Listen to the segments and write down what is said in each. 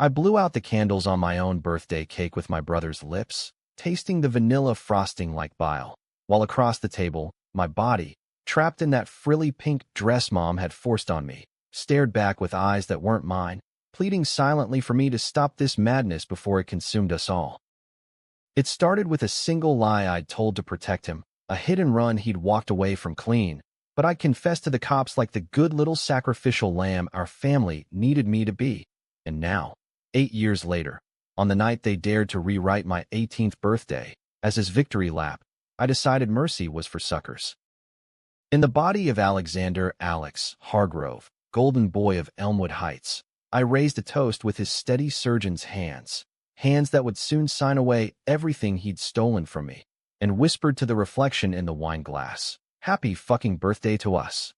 I blew out the candles on my own birthday cake with my brother's lips, tasting the vanilla frosting like bile, while across the table, my body, trapped in that frilly pink dress Mom had forced on me, stared back with eyes that weren't mine, pleading silently for me to stop this madness before it consumed us all. It started with a single lie I'd told to protect him, a hit and run he'd walked away from clean, but I'd confessed to the cops like the good little sacrificial lamb our family needed me to be. And now, 8 years later, on the night they dared to rewrite my 18th birthday as his victory lap, I decided mercy was for suckers. In the body of Alexander Alex Hargrove, golden boy of Elmwood Heights, I raised a toast with his steady surgeon's hands, hands that would soon sign away everything he'd stolen from me, and whispered to the reflection in the wine glass, "Happy fucking birthday to us."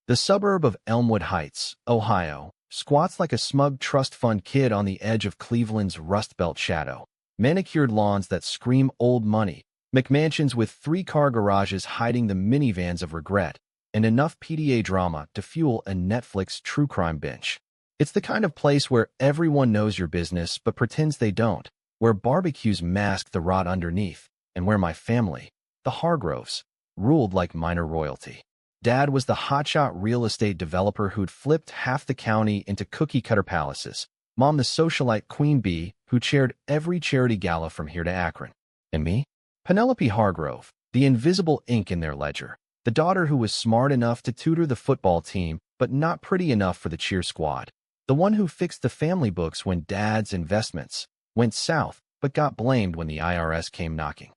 The suburb of Elmwood Heights, Ohio, squats like a smug trust fund kid on the edge of Cleveland's Rust Belt shadow. Manicured lawns that scream old money, McMansions with 3-car garages hiding the minivans of regret, and enough PDA drama to fuel a Netflix true crime binge. It's the kind of place where everyone knows your business but pretends they don't, where barbecues mask the rot underneath, and where my family, the Hargroves, ruled like minor royalty. Dad was the hotshot real estate developer who'd flipped half the county into cookie-cutter palaces. Mom the socialite queen bee who chaired every charity gala from here to Akron. And me? Penelope Hargrove, the invisible ink in their ledger, the daughter who was smart enough to tutor the football team but not pretty enough for the cheer squad, the one who fixed the family books when Dad's investments went south but got blamed when the IRS came knocking.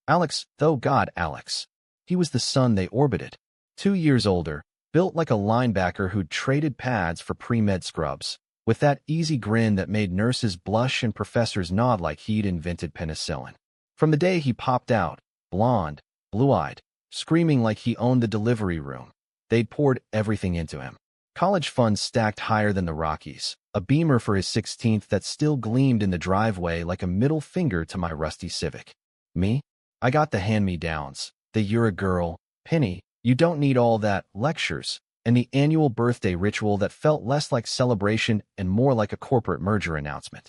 Alex, though God Alex. He was the son they orbited. 2 years older, built like a linebacker who'd traded pads for pre-med scrubs, with that easy grin that made nurses blush and professors nod like he'd invented penicillin. From the day he popped out, blonde, blue-eyed, screaming like he owned the delivery room, they'd poured everything into him. College funds stacked higher than the Rockies, a Beamer for his 16th that still gleamed in the driveway like a middle finger to my rusty Civic. Me? I got the hand-me-downs, the "you're a girl," penny, "you don't need all that" lectures, and the annual birthday ritual that felt less like celebration and more like a corporate merger announcement.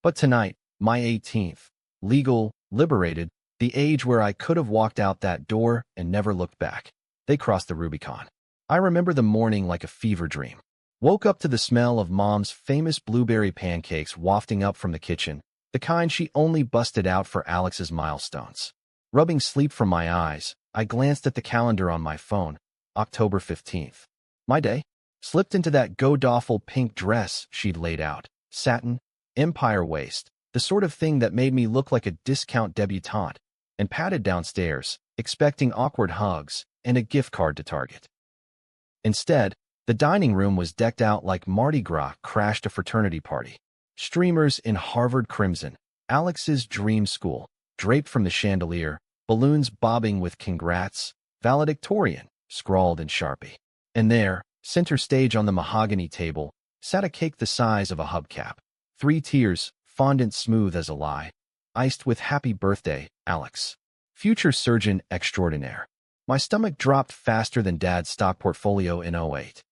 But tonight, my 18th, legal, liberated, the age where I could have walked out that door and never looked back. They crossed the Rubicon. I remember the morning like a fever dream. Woke up to the smell of Mom's famous blueberry pancakes wafting up from the kitchen, the kind she only busted out for Alex's milestones. Rubbing sleep from my eyes, I glanced at the calendar on my phone, October 15th. My day? Slipped into that go-doffle pink dress she'd laid out, satin, empire waist, the sort of thing that made me look like a discount debutante, and padded downstairs, expecting awkward hugs and a gift card to Target. Instead, the dining room was decked out like Mardi Gras crashed a fraternity party. Streamers in Harvard crimson, Alex's dream school, draped from the chandelier, balloons bobbing with "Congrats, valedictorian," scrawled in Sharpie. And there, center stage on the mahogany table, sat a cake the size of a hubcap. 3 tiers, fondant smooth as a lie, iced with "Happy Birthday, Alex, future surgeon extraordinaire." My stomach dropped faster than Dad's stock portfolio in '08.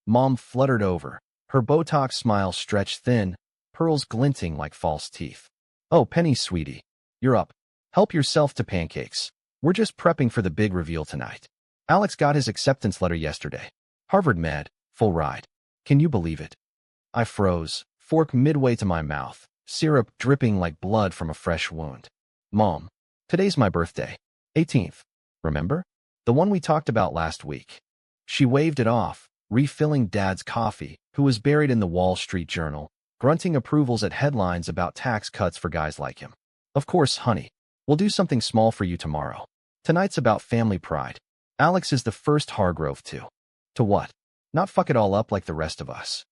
Mom fluttered over, her Botox smile stretched thin, pearls glinting like false teeth. "Oh, Penny, sweetie, you're up. Help yourself to pancakes. We're just prepping for the big reveal tonight. Alex got his acceptance letter yesterday. Harvard med, full ride. Can you believe it?" I froze, fork midway to my mouth, syrup dripping like blood from a fresh wound. "Mom, today's my birthday. 18th. Remember? The one we talked about last week." She waved it off, refilling Dad's coffee, who was buried in the Wall Street Journal, grunting approvals at headlines about tax cuts for guys like him. "Of course, honey. We'll do something small for you tomorrow. Tonight's about family pride. Alex is the first Hargrove to what? Not fuck it all up like the rest of us."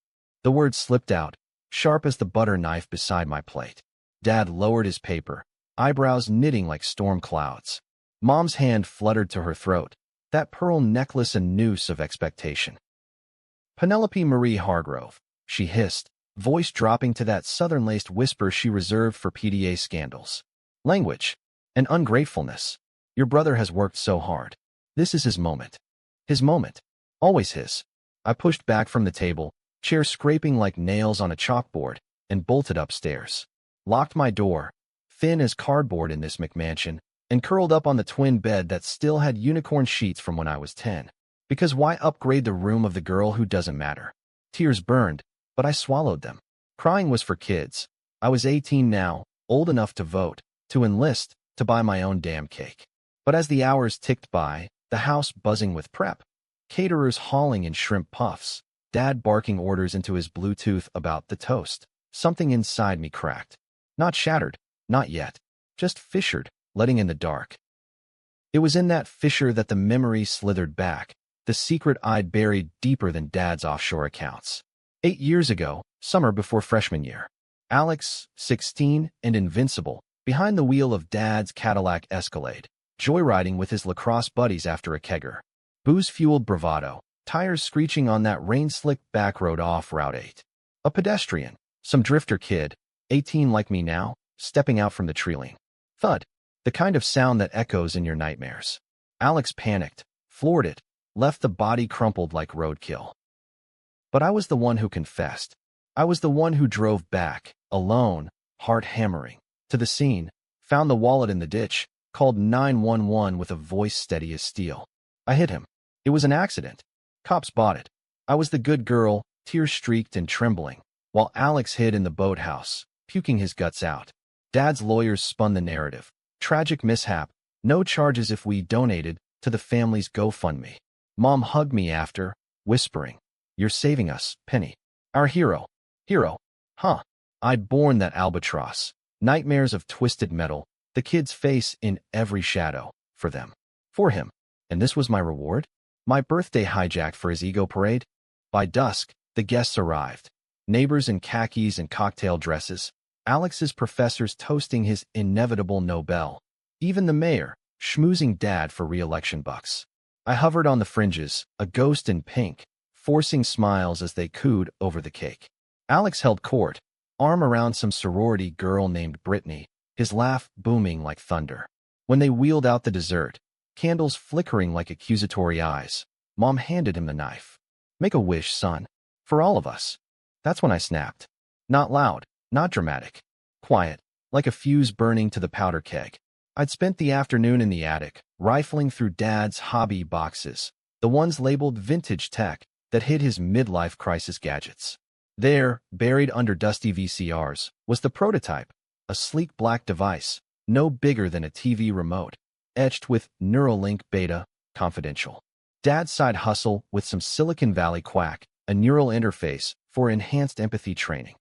The words slipped out, sharp as the butter knife beside my plate. Dad lowered his paper, eyebrows knitting like storm clouds. Mom's hand fluttered to her throat, that pearl necklace a noose of expectation. "Penelope Marie Hargrove," she hissed, voice dropping to that southern-laced whisper she reserved for PDA scandals. "Language and ungratefulness. Your brother has worked so hard. This is his moment. His moment. Always his." I pushed back from the table, chair scraping like nails on a chalkboard, and bolted upstairs. Locked my door, thin as cardboard in this McMansion, and curled up on the twin bed that still had unicorn sheets from when I was 10. Because why upgrade the room of the girl who doesn't matter? Tears burned, but I swallowed them. Crying was for kids. I was 18 now, old enough to vote, to enlist, to buy my own damn cake. But as the hours ticked by, the house buzzing with prep, caterers hauling in shrimp puffs, Dad barking orders into his Bluetooth about the toast, something inside me cracked. Not shattered, not yet, just fissured, letting in the dark. It was in that fissure that the memory slithered back, the secret I'd buried deeper than Dad's offshore accounts. 8 years ago, summer before freshman year. Alex, 16 and invincible, behind the wheel of Dad's Cadillac Escalade, joyriding with his lacrosse buddies after a kegger. Booze-fueled bravado, tires screeching on that rain-slicked back road off Route 8. A pedestrian, some drifter kid, 18 like me now, stepping out from the treeline. Thud, the kind of sound that echoes in your nightmares. Alex panicked, floored it, left the body crumpled like roadkill. But I was the one who confessed. I was the one who drove back, alone, heart hammering, to the scene, found the wallet in the ditch, called 911 with a voice steady as steel. I hit him. It was an accident. Cops bought it. I was the good girl, tear-streaked and trembling, while Alex hid in the boathouse, puking his guts out. Dad's lawyers spun the narrative. Tragic mishap, no charges if we donated to the family's GoFundMe. Mom hugged me after, whispering, "You're saving us, Penny. Our hero." Hero? Huh. I'd borne that albatross. Nightmares of twisted metal, the kid's face in every shadow, for them. For him. And this was my reward? My birthday hijacked for his ego parade? By dusk, the guests arrived. Neighbors in khakis and cocktail dresses. Alex's professors toasting his inevitable Nobel. Even the mayor, schmoozing Dad for re-election bucks. I hovered on the fringes, a ghost in pink, forcing smiles as they cooed over the cake. Alex held court, arm around some sorority girl named Brittany, his laugh booming like thunder. When they wheeled out the dessert, candles flickering like accusatory eyes, Mom handed him the knife. "Make a wish, son. For all of us." That's when I snapped. Not loud, not dramatic. Quiet, like a fuse burning to the powder keg. I'd spent the afternoon in the attic, rifling through Dad's hobby boxes, the ones labeled vintage tech that hid his midlife crisis gadgets. There, buried under dusty VCRs, was the prototype, a sleek black device, no bigger than a TV remote, etched with Neuralink Beta, confidential. Dad's side hustle with some Silicon Valley quack, a neural interface for enhanced empathy training.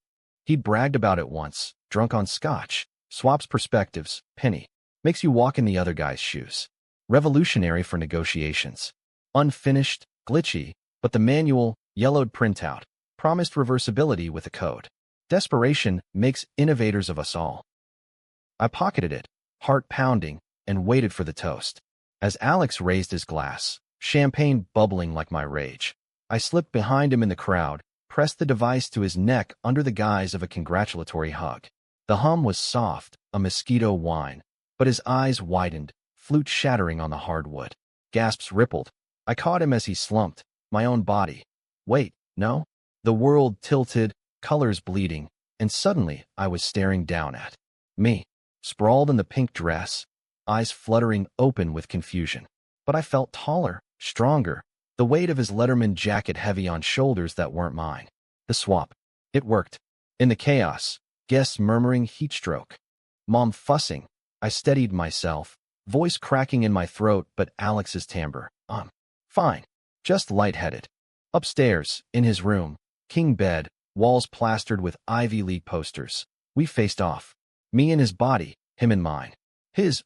He'd bragged about it once, drunk on scotch, swaps perspectives, Penny. Makes you walk in the other guy's shoes. Revolutionary for negotiations. Unfinished, glitchy, but the manual, yellowed printout, promised reversibility with a code. Desperation makes innovators of us all. I pocketed it, heart pounding, and waited for the toast. As Alex raised his glass, champagne bubbling like my rage, I slipped behind him in the crowd, pressed the device to his neck under the guise of a congratulatory hug. The hum was soft, a mosquito whine, but his eyes widened, flute shattering on the hardwood. Gasps rippled. I caught him as he slumped, my own body. Wait, no? The world tilted, colors bleeding, and suddenly I was staring down at me, sprawled in the pink dress, eyes fluttering open with confusion. But I felt taller, stronger, the weight of his Letterman jacket heavy on shoulders that weren't mine. The swap. It worked. In the chaos, guests murmuring heat stroke. Mom fussing. I steadied myself, voice cracking in my throat but Alex's timbre. Fine. Just lightheaded. Upstairs, in his room, king bed, walls plastered with Ivy League posters. We faced off. Me in his body, him in mine.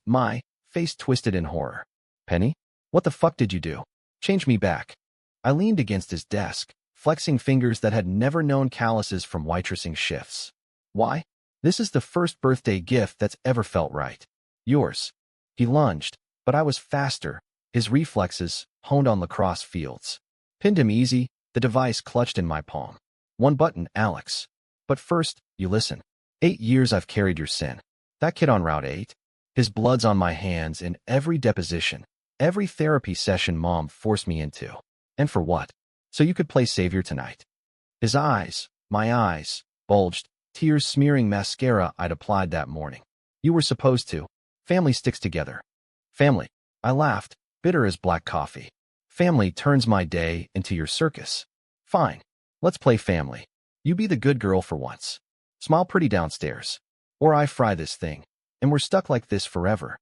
My, face twisted in horror. "Penny? What the fuck did you do? Change me back." I leaned against his desk, flexing fingers that had never known calluses from waitressing shifts. "Why? This is the first birthday gift that's ever felt right. Yours." He lunged, but I was faster, his reflexes, honed on lacrosse fields. Pinned him easy, the device clutched in my palm. "One button, Alex. But first, you listen. 8 years I've carried your sin. That kid on Route 8? His blood's on my hands in every deposition, every therapy session Mom forced me into. And for what? So you could play savior tonight. His eyes, my eyes, bulged, tears smearing mascara I'd applied that morning. You were supposed to. Family sticks together. Family. I laughed, bitter as black coffee. Family turns my day into your circus. Fine. Let's play family. You be the good girl for once. Smile pretty downstairs. Or I fry this thing. And we're stuck like this forever.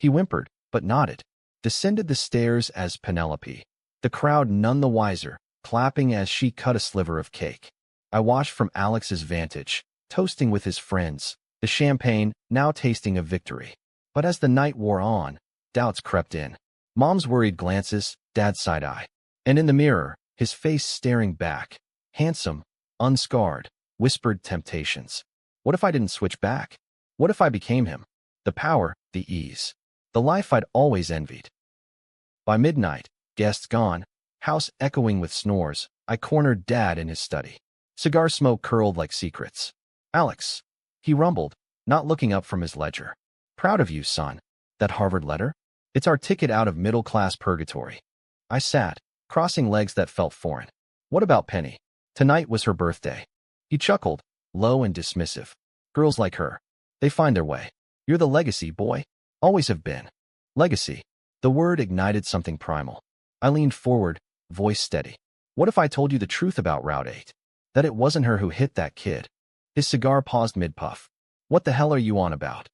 He whimpered, but nodded. Descended the stairs as Penelope. The crowd none the wiser, clapping as she cut a sliver of cake. I watched from Alex's vantage, toasting with his friends, the champagne now tasting of victory. But as the night wore on, doubts crept in. Mom's worried glances, Dad's side eye. And in the mirror, his face staring back, handsome, unscarred, whispered temptations. What if I didn't switch back? What if I became him? The power, the ease, the life I'd always envied. By midnight, guests gone, house echoing with snores, I cornered Dad in his study. Cigar smoke curled like secrets. Alex, he rumbled, not looking up from his ledger. Proud of you, son. That Harvard letter? It's our ticket out of middle-class purgatory. I sat, crossing legs that felt foreign. What about Penny? Tonight was her birthday. He chuckled, low and dismissive. Girls like her. They find their way. You're the legacy, boy. Always have been. Legacy. The word ignited something primal. I leaned forward, voice steady. What if I told you the truth about Route 8? That it wasn't her who hit that kid? His cigar paused mid-puff. What the hell are you on about?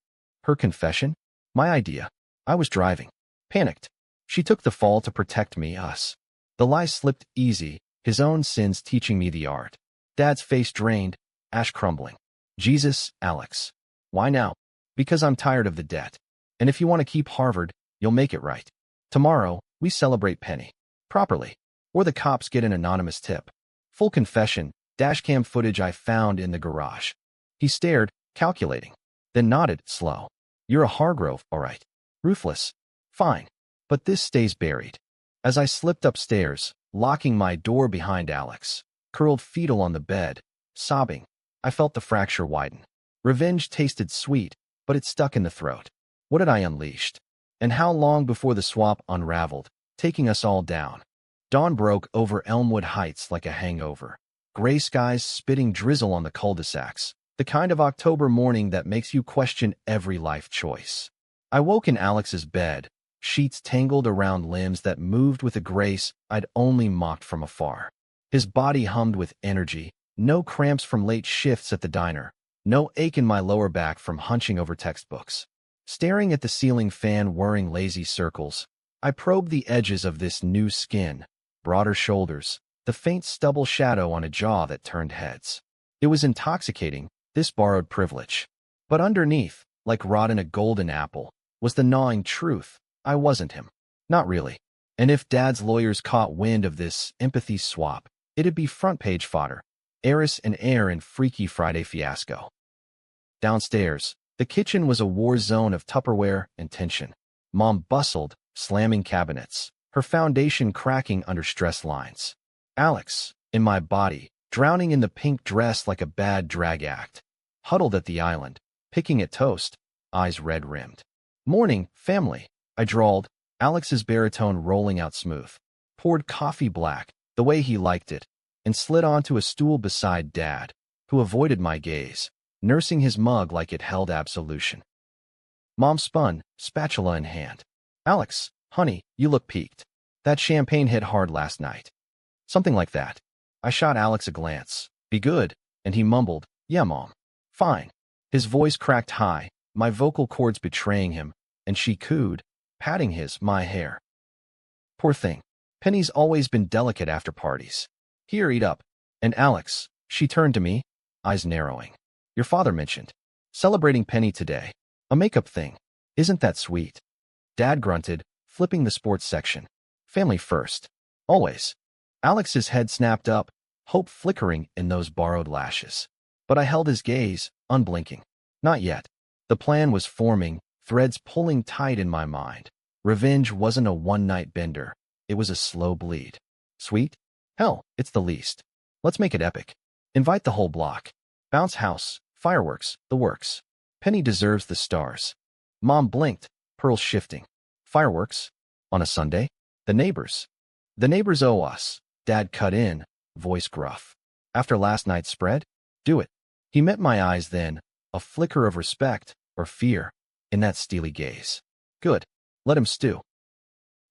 Her confession? My idea. I was driving. Panicked. She took the fall to protect me, us. The lie slipped easy, his own sins teaching me the art. Dad's face drained, ash crumbling. Jesus, Alex. Why now? Because I'm tired of the debt. And if you want to keep Harvard, you'll make it right. Tomorrow, we celebrate Penny. Properly. Or the cops get an anonymous tip. Full confession, dashcam footage I found in the garage. He stared, calculating. Then nodded, slow. You're a Hargrove, all right. Ruthless. Fine. But this stays buried. As I slipped upstairs, locking my door behind Alex, curled fetal on the bed, sobbing, I felt the fracture widen. Revenge tasted sweet, but it stuck in the throat. What had I unleashed? And how long before the swap unraveled, taking us all down? Dawn broke over Elmwood Heights like a hangover. Gray skies spitting drizzle on the cul-de-sacs, the kind of October morning that makes you question every life choice. I woke in Alex's bed, sheets tangled around limbs that moved with a grace I'd only mocked from afar. His body hummed with energy, no cramps from late shifts at the diner, no ache in my lower back from hunching over textbooks. Staring at the ceiling fan whirring lazy circles, I probed the edges of this new skin, broader shoulders, the faint stubble shadow on a jaw that turned heads. It was intoxicating, this borrowed privilege. But underneath, like rot in a golden apple, was the gnawing truth. I wasn't him. Not really. And if Dad's lawyers caught wind of this empathy swap, it'd be front-page fodder. Heiress and heir in Freaky Friday fiasco. Downstairs, the kitchen was a war zone of Tupperware and tension. Mom bustled, slamming cabinets, her foundation cracking under stress lines. Alex, in my body, drowning in the pink dress like a bad drag act, huddled at the island, picking at toast, eyes red-rimmed. Morning, family, I drawled, Alex's baritone rolling out smooth. Poured coffee black, the way he liked it, and slid onto a stool beside Dad, who avoided my gaze, nursing his mug like it held absolution. Mom spun, spatula in hand. Alex, honey, you look peaked. That champagne hit hard last night. Something like that. I shot Alex a glance. Be good, and he mumbled, yeah, Mom. Fine. His voice cracked high, my vocal cords betraying him, and she cooed, patting my hair. Poor thing. Penny's always been delicate after parties. Here, eat up. And Alex, she turned to me, eyes narrowing. Your father mentioned. Celebrating Penny today. A makeup thing. Isn't that sweet? Dad grunted, flipping the sports section. Family first. Always. Alex's head snapped up, hope flickering in those borrowed lashes. But I held his gaze, unblinking. Not yet. The plan was forming, threads pulling tight in my mind. Revenge wasn't a one-night bender. It was a slow bleed. Sweet? Hell, it's the least. Let's make it epic. Invite the whole block. Bounce house, fireworks, the works. Penny deserves the stars. Mom blinked, pearls shifting. Fireworks? On a Sunday? The neighbors. The neighbors owe us. Dad cut in, voice gruff. After last night's spread? Do it. He met my eyes then, a flicker of respect or fear in that steely gaze. Good. Let him stew.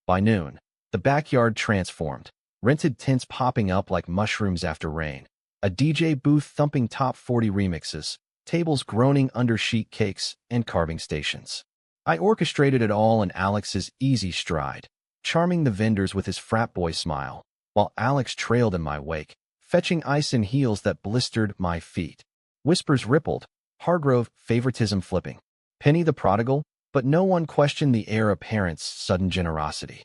By noon, the backyard transformed, rented tents popping up like mushrooms after rain, a DJ booth thumping top 40 remixes, tables groaning under sheet cakes and carving stations. I orchestrated it all in Alex's easy stride, charming the vendors with his frat boy smile, while Alex trailed in my wake, fetching ice and heels that blistered my feet. Whispers rippled, Hargrove favoritism flipping, Penny the prodigal, but no one questioned the heir apparent's sudden generosity.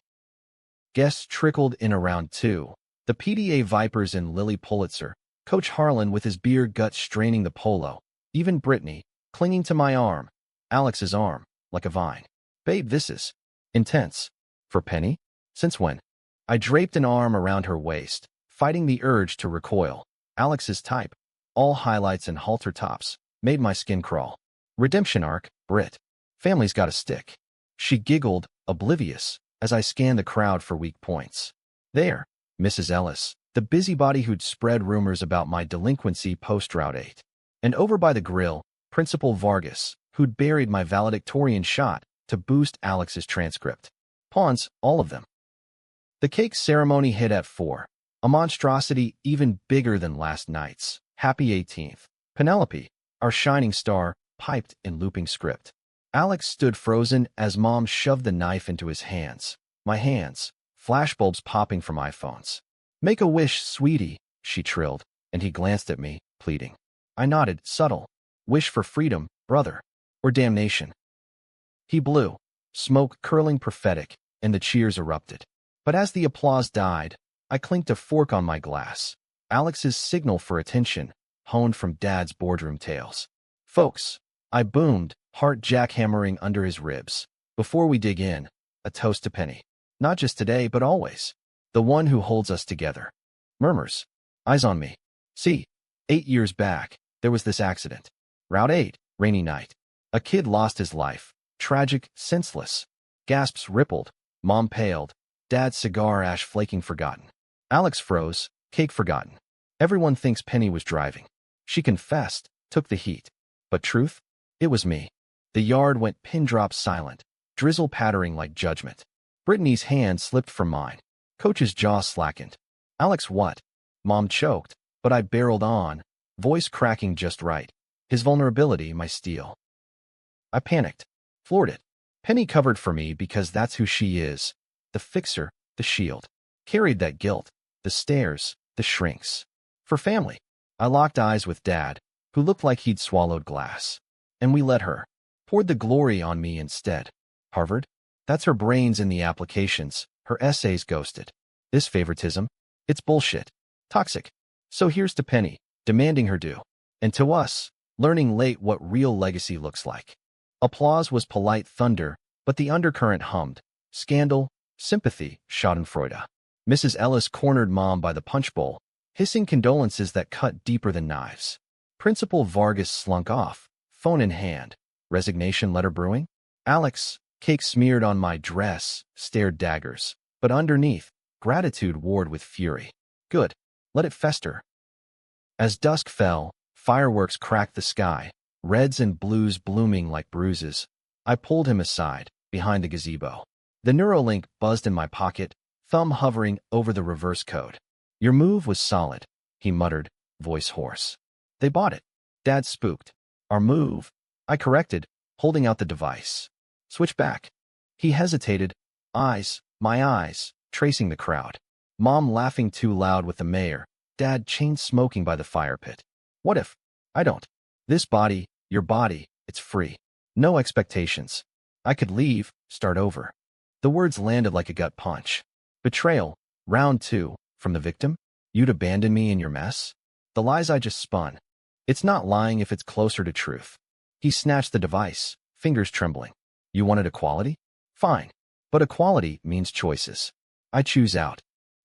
Guests trickled in around 2. The PDA Vipers and Lily Pulitzer, Coach Harlan with his beer gut straining the polo, even Brittany, clinging to my arm, Alex's arm, like a vine. Babe, this is intense. For Penny? Since when? I draped an arm around her waist, fighting the urge to recoil. Alex's type, all highlights and halter tops, made my skin crawl. Redemption arc, Brit. Family's got a stick. She giggled, oblivious, as I scanned the crowd for weak points. There, Mrs. Ellis, the busybody who'd spread rumors about my delinquency post-Route 8. And over by the grill, Principal Vargas, who'd buried my valedictorian shot to boost Alex's transcript. Pawns, all of them. The cake ceremony hit at 4, a monstrosity even bigger than last night's. Happy 18th. Penelope, our shining star, piped in looping script. Alex stood frozen as Mom shoved the knife into his hands. My hands, flashbulbs popping from iPhones. Make a wish, sweetie, she trilled, and he glanced at me, pleading. I nodded, subtle. Wish for freedom, brother. Or damnation. He blew, smoke curling prophetic, and the cheers erupted. But as the applause died, I clinked a fork on my glass. Alex's signal for attention, honed from Dad's boardroom tales. Folks, I boomed, heart jackhammering under his ribs. Before we dig in, a toast to Penny. Not just today, but always. The one who holds us together. Murmurs. Eyes on me. See, 8 years back, there was this accident. Route 8, rainy night. A kid lost his life. Tragic, senseless. Gasps rippled. Mom paled. Dad's cigar ash flaking forgotten. Alex froze, cake forgotten. Everyone thinks Penny was driving. She confessed, took the heat. But truth? It was me. The yard went pin-drop silent, drizzle pattering like judgment. Brittany's hand slipped from mine. Coach's jaw slackened. Alex what? Mom choked, but I barreled on, voice cracking just right. His vulnerability, my steel. I panicked, floored it. Penny covered for me because that's who she is. The fixer, the shield. Carried that guilt, the stares, the shrinks. For family. I locked eyes with Dad, who looked like he'd swallowed glass. And we let her. Poured the glory on me instead. Harvard? That's her brains in the applications, her essays ghosted. This favoritism? It's bullshit. Toxic. So here's to Penny, demanding her due. And to us, learning late what real legacy looks like. Applause was polite thunder, but the undercurrent hummed. Scandal, sympathy, schadenfreude. Mrs. Ellis cornered Mom by the punch bowl, hissing condolences that cut deeper than knives. Principal Vargas slunk off, phone in hand. Resignation letter brewing? Alex, cake smeared on my dress, stared daggers. But underneath, gratitude warred with fury. Good. Let it fester. As dusk fell, fireworks cracked the sky, reds and blues blooming like bruises. I pulled him aside, behind the gazebo. The Neuralink buzzed in my pocket, thumb hovering over the reverse code. Your move was solid, he muttered, voice hoarse. They bought it. Dad spooked. Our move. I corrected, holding out the device. Switch back. He hesitated, eyes, my eyes, tracing the crowd. Mom laughing too loud with the mayor, Dad chain smoking by the fire pit. What if? I don't. This body, your body, it's free. No expectations. I could leave, start over. The words landed like a gut punch. Betrayal, round 2, from the victim? You'd abandon me in your mess? The lies I just spun. It's not lying if it's closer to truth. He snatched the device, fingers trembling. You wanted equality? Fine. But equality means choices. I choose out.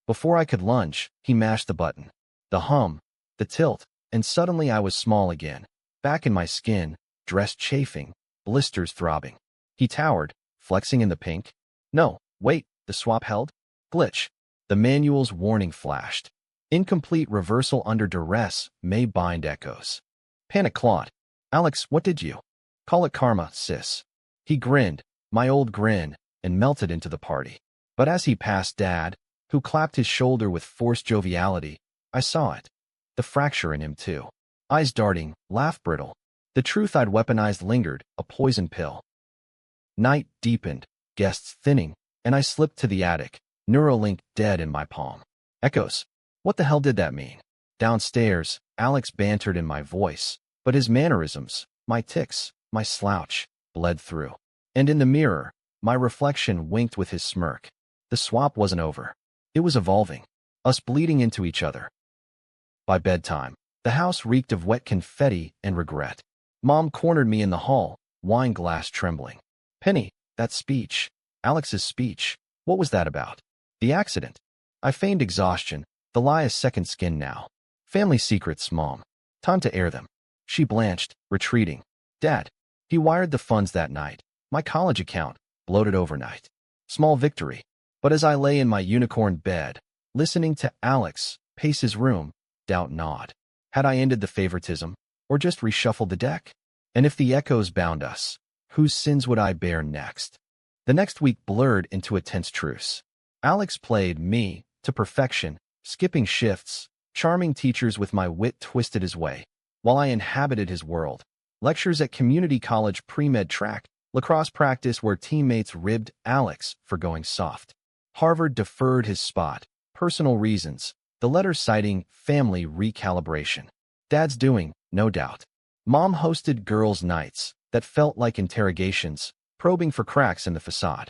Before I could lunge, he mashed the button. The hum, the tilt, and suddenly I was small again. Back in my skin, dress chafing, blisters throbbing. He towered, flexing in the pink. No, wait, the swap held? Glitch. The manual's warning flashed. Incomplete reversal under duress may bind echoes. Panic clawed. Alex, what did you? Call it karma, sis. He grinned, my old grin, and melted into the party. But as he passed Dad, who clapped his shoulder with forced joviality, I saw it. The fracture in him, too. Eyes darting, laugh brittle. The truth I'd weaponized lingered, a poison pill. Night deepened, guests thinning, and I slipped to the attic, Neuralink dead in my palm. Echoes. What the hell did that mean? Downstairs, Alex bantered in my voice, but his mannerisms, my tics, my slouch, bled through. And in the mirror, my reflection winked with his smirk. The swap wasn't over. It was evolving. Us bleeding into each other. By bedtime, the house reeked of wet confetti and regret. Mom cornered me in the hall, wine glass trembling. Penny, that speech. Alex's speech. What was that about? The accident. I feigned exhaustion. The lie is second skin now. Family secrets, Mom. Time to air them. She blanched, retreating. Dad. He wired the funds that night. My college account, bloated overnight. Small victory. But as I lay in my unicorn bed, listening to Alex pace his room, doubt gnawed. Had I ended the favoritism, or just reshuffled the deck? And if the echoes bound us, whose sins would I bear next? The next week blurred into a tense truce. Alex played me to perfection, skipping shifts, charming teachers with my wit twisted his way, while I inhabited his world. Lectures at community college pre-med track, lacrosse practice where teammates ribbed Alex for going soft. Harvard deferred his spot, personal reasons, the letter citing family recalibration. Dad's doing, no doubt. Mom hosted girls' nights that felt like interrogations, probing for cracks in the facade.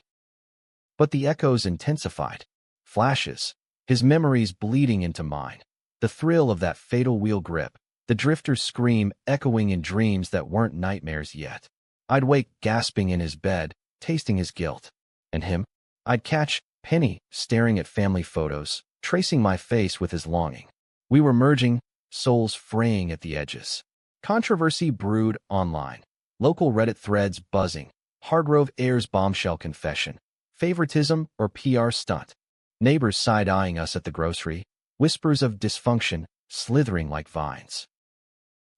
But the echoes intensified. Flashes, his memories bleeding into mine. The thrill of that fatal wheel grip, the drifter's scream echoing in dreams that weren't nightmares yet. I'd wake gasping in his bed, tasting his guilt. And him? I'd catch Penny staring at family photos, tracing my face with his longing. We were merging, souls fraying at the edges. Controversy brewed online. Local Reddit threads buzzing. Hargrove airs bombshell confession. Favoritism or PR stunt. Neighbors side-eyeing us at the grocery. Whispers of dysfunction slithering like vines.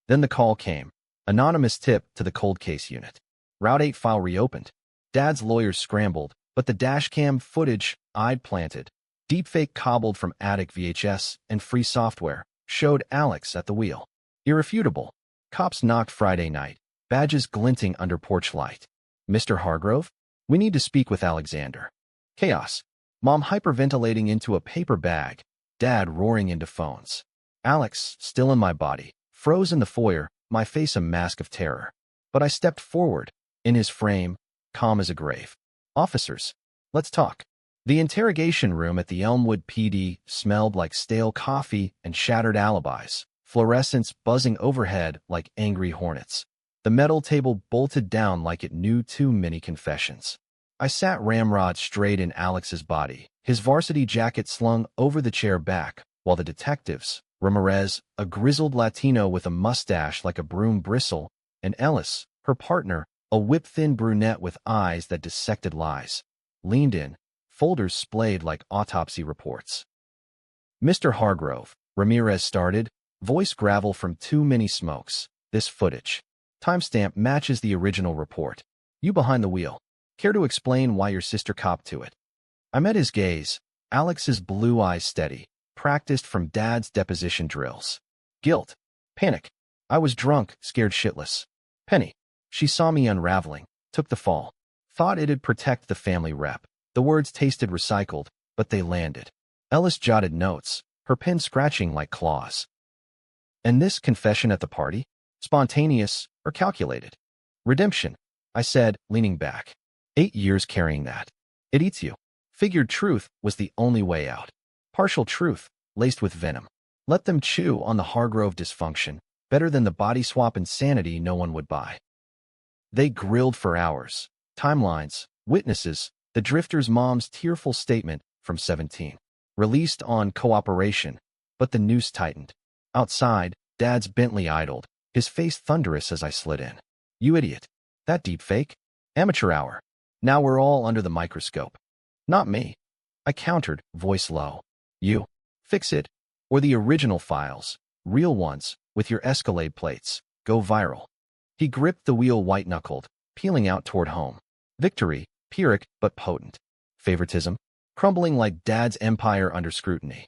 Then the call came. Anonymous tip to the cold case unit. Route 8 file reopened. Dad's lawyers scrambled, but the dashcam footage I'd planted, deepfake cobbled from attic VHS and free software, showed Alex at the wheel. Irrefutable. Cops knocked Friday night, badges glinting under porch light. Mr. Hargrove? We need to speak with Alexander. Chaos. Mom hyperventilating into a paper bag, Dad roaring into phones. Alex, still in my body, froze in the foyer, my face a mask of terror. But I stepped forward, in his frame, calm as a grave. Officers, let's talk. The interrogation room at the Elmwood PD smelled like stale coffee and shattered alibis, fluorescents buzzing overhead like angry hornets. The metal table bolted down like it knew too many confessions. I sat ramrod straight in Alex's body, his varsity jacket slung over the chair back, while the detectives, Ramirez, a grizzled Latino with a mustache like a broom bristle, and Ellis, her partner, a whip-thin brunette with eyes that dissected lies, leaned in, folders splayed like autopsy reports. Mr. Hargrove, Ramirez started, voice gravel from too many smokes. This footage. Timestamp matches the original report. You behind the wheel. Care to explain why your sister copped to it? I met his gaze, Alex's blue eyes steady, practiced from Dad's deposition drills. Guilt. Panic. I was drunk, scared shitless. Penny. She saw me unraveling, took the fall. Thought it'd protect the family rep. The words tasted recycled, but they landed. Ellis jotted notes, her pen scratching like claws. And this confession at the party? Spontaneous or calculated? Redemption, I said, leaning back. 8 years carrying that. It eats you. Figured truth was the only way out. Partial truth, laced with venom. Let them chew on the Hargrove dysfunction, better than the body swap insanity no one would buy. They grilled for hours. Timelines, witnesses, the drifter's mom's tearful statement from 17. Released on cooperation, but the noose tightened. Outside, Dad's Bentley idled, his face thunderous as I slid in. You idiot. That deep fake? Amateur hour. Now we're all under the microscope. Not me. I countered, voice low. You. Fix it, Or the original files, real ones, with your Escalade plates, go viral. He gripped the wheel white-knuckled, peeling out toward home. Victory, Pyrrhic but potent. Favoritism, crumbling like Dad's empire under scrutiny.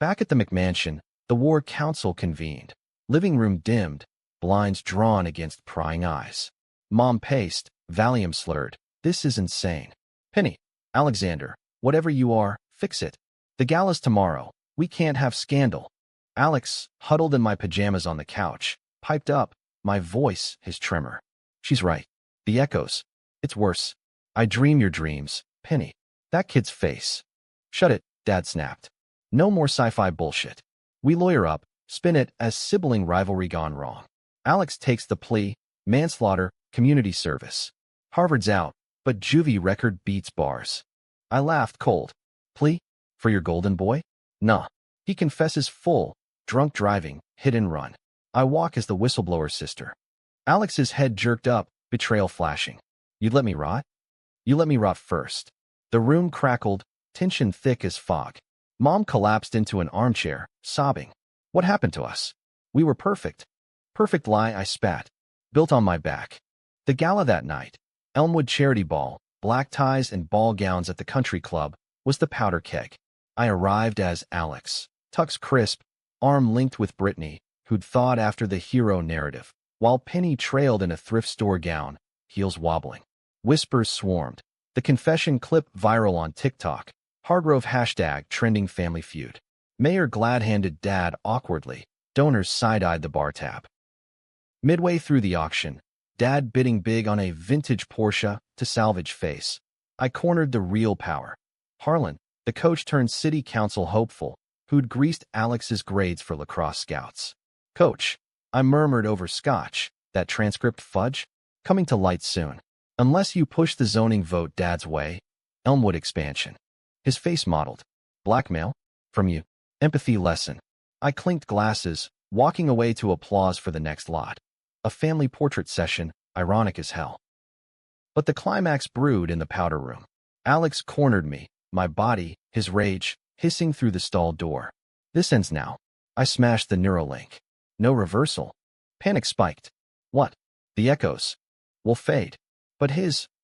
Back at the McMansion, the war council convened. Living room dimmed, blinds drawn against prying eyes. Mom paced, Valium slurred. This is insane. Penny, Alexander, whatever you are, fix it. The gala's tomorrow. We can't have scandal. Alex, huddled in my pajamas on the couch, piped up, my voice his tremor. She's right. The echoes. It's worse. I dream your dreams, Penny. That kid's face. Shut it, Dad snapped. No more sci-fi bullshit. We lawyer up, spin it as sibling rivalry gone wrong. Alex takes the plea, manslaughter, community service. Harvard's out, but juvie record beats bars. I laughed cold. Plea? For your golden boy? Nah. He confesses full, drunk driving, hit and run. I walk as the whistleblower's sister. Alex's head jerked up, betrayal flashing. You'd let me rot? You let me rot first. The room crackled, tension thick as fog. Mom collapsed into an armchair, sobbing. What happened to us? We were perfect. Perfect lie, I spat. Built on my back. The gala that night, Elmwood Charity Ball, black ties and ball gowns at the country club, was the powder keg. I arrived as Alex, tux crisp, arm linked with Brittany, who'd thawed after the hero narrative, while Penny trailed in a thrift store gown, heels wobbling. Whispers swarmed. The confession clip viral on TikTok. Hargrove hashtag trending family feud. Mayor glad-handed Dad awkwardly. Donors side-eyed the bar tab. Midway through the auction, Dad bidding big on a vintage Porsche to salvage face. I cornered the real power. Harlan, the coach turned city council hopeful, who'd greased Alex's grades for lacrosse scouts. Coach, I murmured over scotch, that transcript fudge? Coming to light soon. Unless you push the zoning vote Dad's way. Elmwood expansion. His face modeled. Blackmail? From you. Empathy lesson. I clinked glasses, walking away to applause for the next lot. A family portrait session, ironic as hell. But the climax brewed in the powder room. Alex cornered me, my body, his rage, hissing through the stall door. This ends now. I smashed the Neuralink. No reversal. Panic spiked. What? The echoes. Will fade. But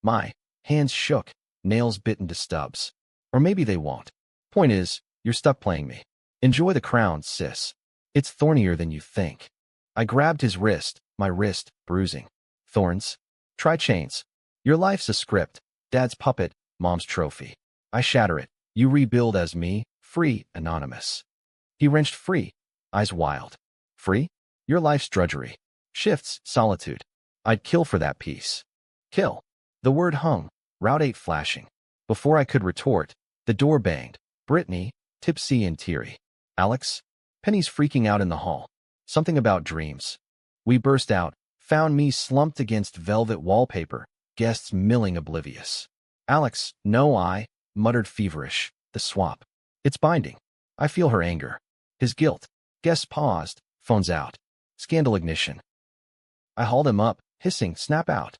my hands shook, nails bit into stubs. Or maybe they won't. Point is, you're stuck playing me. Enjoy the crown, sis. It's thornier than you think. I grabbed his wrist, my wrist, bruising. Thorns? Try chains. Your life's a script, Dad's puppet, Mom's trophy. I shatter it. You rebuild as me, free, anonymous. He wrenched free, eyes wild. Free? Your life's drudgery. Shifts, solitude. I'd kill for that piece. Kill. The word hung, Route 8 flashing. Before I could retort, the door banged. Brittany, tipsy and teary. Alex? Penny's freaking out in the hall. Something about dreams. We burst out, found me slumped against velvet wallpaper, guests milling oblivious. Alex, no, I muttered feverish. The swap. It's binding. I feel her anger. His guilt. Guests paused, phones out. Scandal ignition. I hauled him up, hissing, snap out.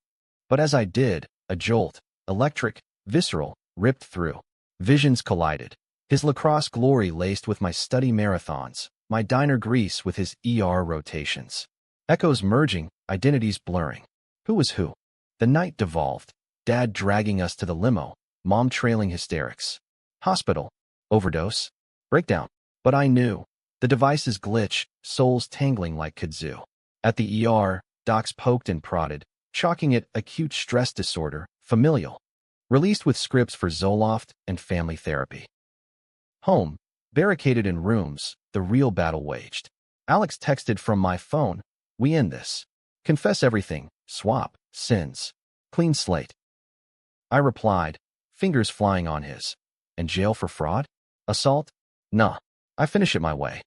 But as I did, a jolt, electric, visceral, ripped through. Visions collided. His lacrosse glory laced with my study marathons, my diner grease with his ER rotations. Echoes merging, identities blurring. Who was who? The night devolved. Dad dragging us to the limo, Mom trailing hysterics. Hospital. Overdose. Breakdown. But I knew. The devices glitch, souls tangling like kudzu. At the ER, docs poked and prodded, chalking it acute stress disorder, familial. Released with scripts for Zoloft and family therapy. Home, barricaded in rooms, the real battle waged. Alex texted from my phone, we end this. Confess everything, swap, sins. Clean slate. I replied, fingers flying on his. And jail for fraud? Assault? Nah, I finish it my way.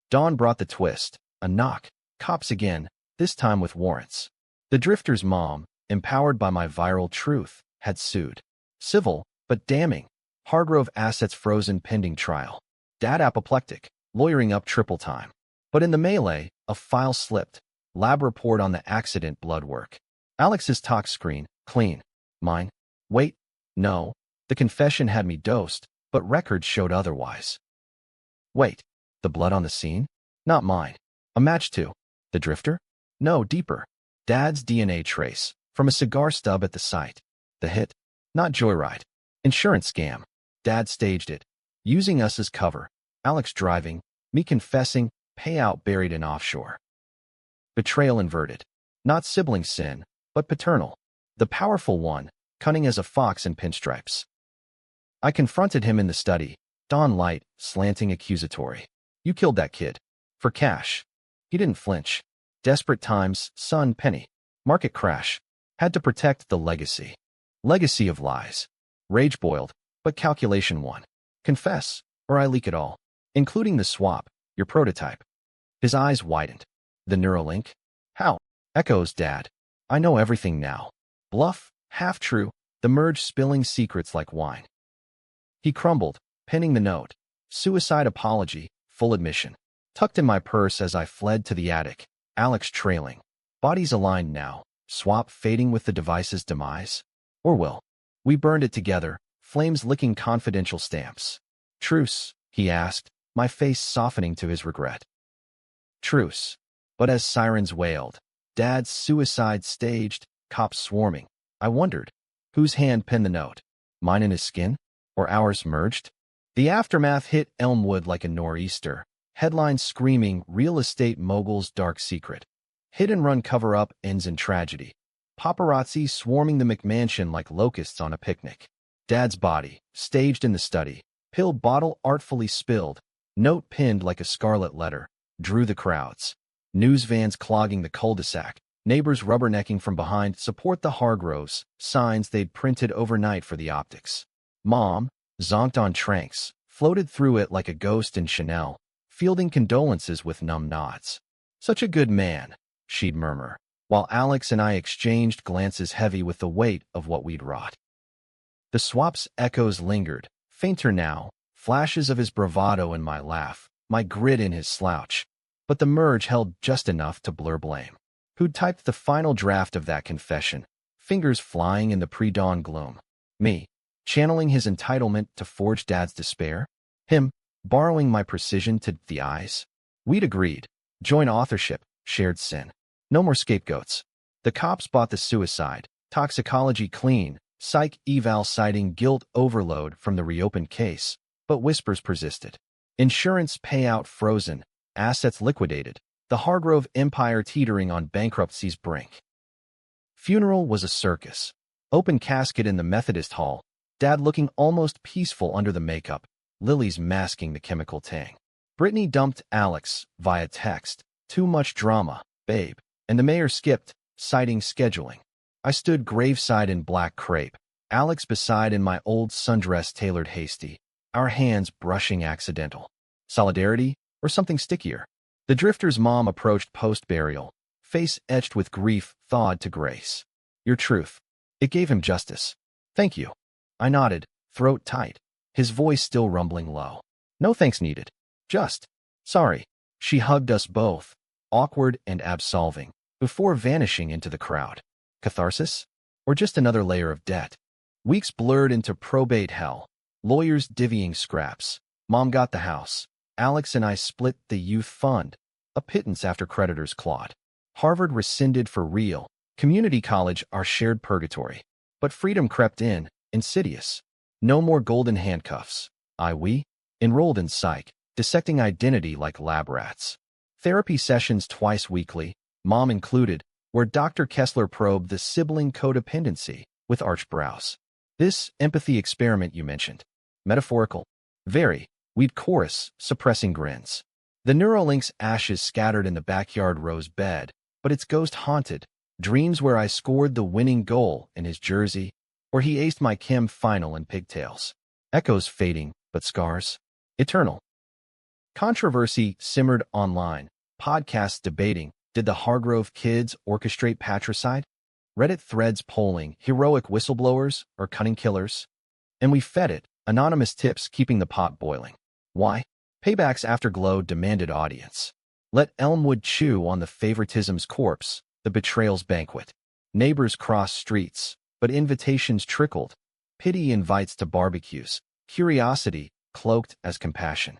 Dawn brought the twist, a knock, cops again, this time with warrants. The drifter's mom, empowered by my viral truth, had sued. Civil, but damning. Hargrove assets frozen pending trial. Dad apoplectic, lawyering up triple time. But in the melee, a file slipped. Lab report on the accident blood work. Alex's talk screen, clean. Mine? Wait, no. The confession had me dosed, but records showed otherwise. Wait, the blood on the scene? Not mine. A match too. The drifter? No, deeper. Dad's DNA trace, from a cigar stub at the site. The hit? Not joyride. Insurance scam. Dad staged it, using us as cover. Alex driving, me confessing, payout buried in offshore. Betrayal inverted. Not sibling sin, but paternal. The powerful one, cunning as a fox in pinstripes. I confronted him in the study, dawn light, slanting accusatory. You killed that kid. For cash. He didn't flinch. Desperate times, son, penny. Market crash. Had to protect the legacy. Legacy of lies. Rage boiled, but calculation won. Confess, or I leak it all. Including the swap, your prototype. His eyes widened. The Neuralink? How? Echoes Dad. I know everything now. Bluff, half true, the merge spilling secrets like wine. He crumbled, penning the note. Suicide apology, full admission. Tucked in my purse as I fled to the attic. Alex trailing. Bodies aligned now. Swap fading with the device's demise? Or will? We burned it together, flames licking confidential stamps. Truce, he asked, my face softening to his regret. Truce. But as sirens wailed, Dad's suicide staged, cops swarming, I wondered, whose hand penned the note? Mine in his skin? Or ours merged? The aftermath hit Elmwood like a nor'easter. Headlines screaming, real estate mogul's dark secret. Hit-and-run cover-up ends in tragedy. Paparazzi swarming the McMansion like locusts on a picnic. Dad's body, staged in the study. Pill bottle artfully spilled. Note pinned like a scarlet letter. Drew the crowds. News vans clogging the cul-de-sac. Neighbors rubbernecking from behind, support the Hargroves, signs they'd printed overnight for the optics. Mom, zonked on tranks, floated through it like a ghost in Chanel, fielding condolences with numb nods. Such a good man, she'd murmur, while Alex and I exchanged glances heavy with the weight of what we'd wrought. The swap's echoes lingered, fainter now, flashes of his bravado in my laugh, my grit in his slouch. But the merge held just enough to blur blame. Who'd typed the final draft of that confession, fingers flying in the pre-dawn gloom? Me, channeling his entitlement to forge Dad's despair? Him, borrowing my precision to the eyes? We'd agreed. Joint authorship, shared sin. No more scapegoats. The cops bought the suicide, toxicology clean, psych eval citing guilt overload from the reopened case, but whispers persisted. Insurance payout frozen, assets liquidated, the Hargrove empire teetering on bankruptcy's brink. Funeral was a circus. Open casket in the Methodist hall, Dad looking almost peaceful under the makeup, lilies masking the chemical tang. Brittany dumped Alex via text. Too much drama, babe. And the mayor skipped, citing scheduling. I stood graveside in black crepe, Alex beside in my old sundress tailored hasty, our hands brushing accidental. Solidarity, or something stickier? The drifter's mom approached post-burial, face etched with grief, thawed to grace. Your truth. It gave him justice. Thank you. I nodded, throat tight, his voice still rumbling low. No thanks needed. Just. Sorry. She hugged us both, awkward and absolving, before vanishing into the crowd. Catharsis? Or just another layer of debt? Weeks blurred into probate hell, lawyers divvying scraps. Mom got the house. Alex and I split the youth fund, a pittance after creditors clawed. Harvard rescinded for real. Community college our shared purgatory. But freedom crept in, insidious. No more golden handcuffs. We enrolled in psych, dissecting identity like lab rats. Therapy sessions twice weekly, Mom included, where Dr. Kessler probed the sibling codependency with arched brows. This empathy experiment you mentioned. Metaphorical. Very. We'd chorus, suppressing grins. The Neuralink's ashes scattered in the backyard rose bed, but its ghost haunted. Dreams where I scored the winning goal in his jersey, or he aced my chem final in pigtails. Echoes fading, but scars eternal. Controversy simmered online. Podcasts debating, did the Hargrove kids orchestrate patricide? Reddit threads polling, heroic whistleblowers or cunning killers? And we fed it, anonymous tips keeping the pot boiling. Why? Payback's afterglow demanded audience. Let Elmwood chew on the favoritism's corpse, the betrayal's banquet. Neighbors crossed streets, but invitations trickled. Pity invites to barbecues. Curiosity, cloaked as compassion.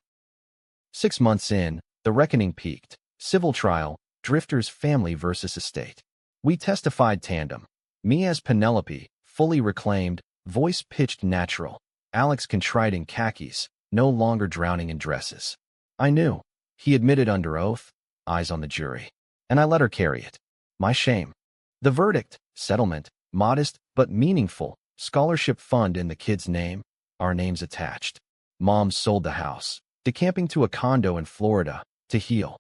6 months in, the reckoning peaked. Civil trial, Drifter's family versus estate. We testified tandem. Me as Penelope, fully reclaimed, voice pitched natural. Alex contrite in khakis, no longer drowning in dresses. I knew. He admitted under oath, eyes on the jury. And I let her carry it. My shame. The verdict, settlement, modest but meaningful, scholarship fund in the kid's name, our names attached. Mom sold the house, decamping to a condo in Florida, to heal.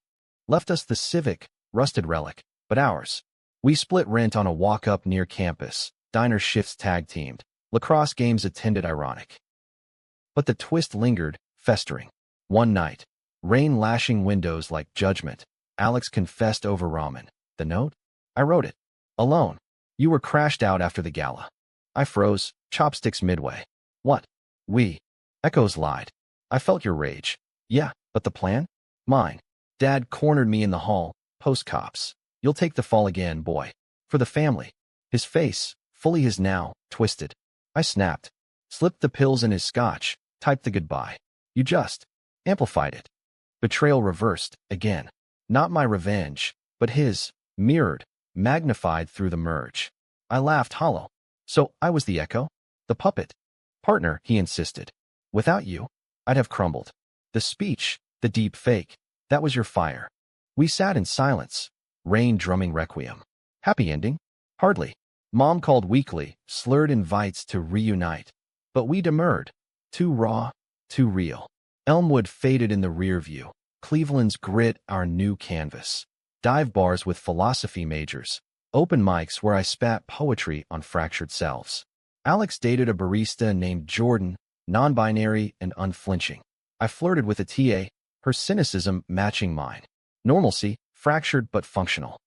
Left us the civic, rusted relic, but ours. We split rent on a walk-up near campus, diner shifts tag-teamed, lacrosse games attended ironic. But the twist lingered, festering. One night, rain lashing windows like judgment, Alex confessed over ramen. The note? I wrote it. Alone. You were crashed out after the gala. I froze, chopsticks midway. What? We. Echoes lied. I felt your rage. Yeah, but the plan? Mine. Dad cornered me in the hall, post-cops. You'll take the fall again, boy. For the family. His face, fully his now, twisted. I snapped. Slipped the pills in his scotch, typed the goodbye. You just amplified it. Betrayal reversed, again. Not my revenge, but his, mirrored, magnified through the merge. I laughed hollow. So I was the echo? The puppet? Partner, he insisted. Without you, I'd have crumbled. The speech, the deep fake, that was your fire. We sat in silence, rain drumming requiem. Happy ending? Hardly. Mom called weekly, slurred invites to reunite. But we demurred. Too raw, too real. Elmwood faded in the rear view. Cleveland's grit, our new canvas. Dive bars with philosophy majors. Open mics where I spat poetry on fractured selves. Alex dated a barista named Jordan, non-binary and unflinching. I flirted with a TA, her cynicism matching mine. Normalcy, fractured but functional.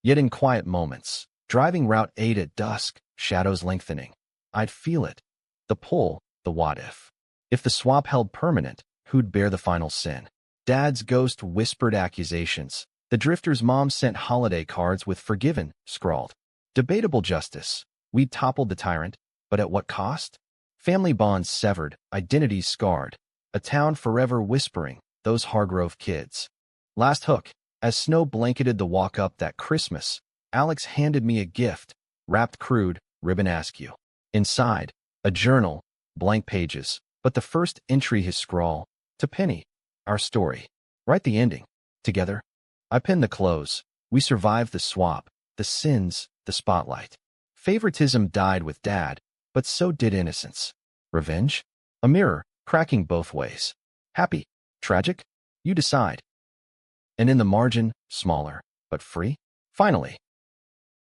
Yet in quiet moments, driving Route 8 at dusk, shadows lengthening, I'd feel it. The pull, the what if. If the swap held permanent, who'd bear the final sin? Dad's ghost whispered accusations. The drifter's mom sent holiday cards with forgiven, scrawled. Debatable justice. We'd toppled the tyrant, but at what cost? Family bonds severed, identities scarred. A town forever whispering, those Hargrove kids. Last hook. As snow blanketed the walk-up that Christmas, Alex handed me a gift, wrapped crude, ribbon askew. Inside, a journal, blank pages, but the first entry his scrawl. To Penny. Our story. Write the ending. Together. I penned the close. We survived the swap, the sins, the spotlight. Favoritism died with Dad, but so did innocence. Revenge? A mirror, cracking both ways. Happy? Tragic? You decide. And in the margin, smaller, but free? Finally,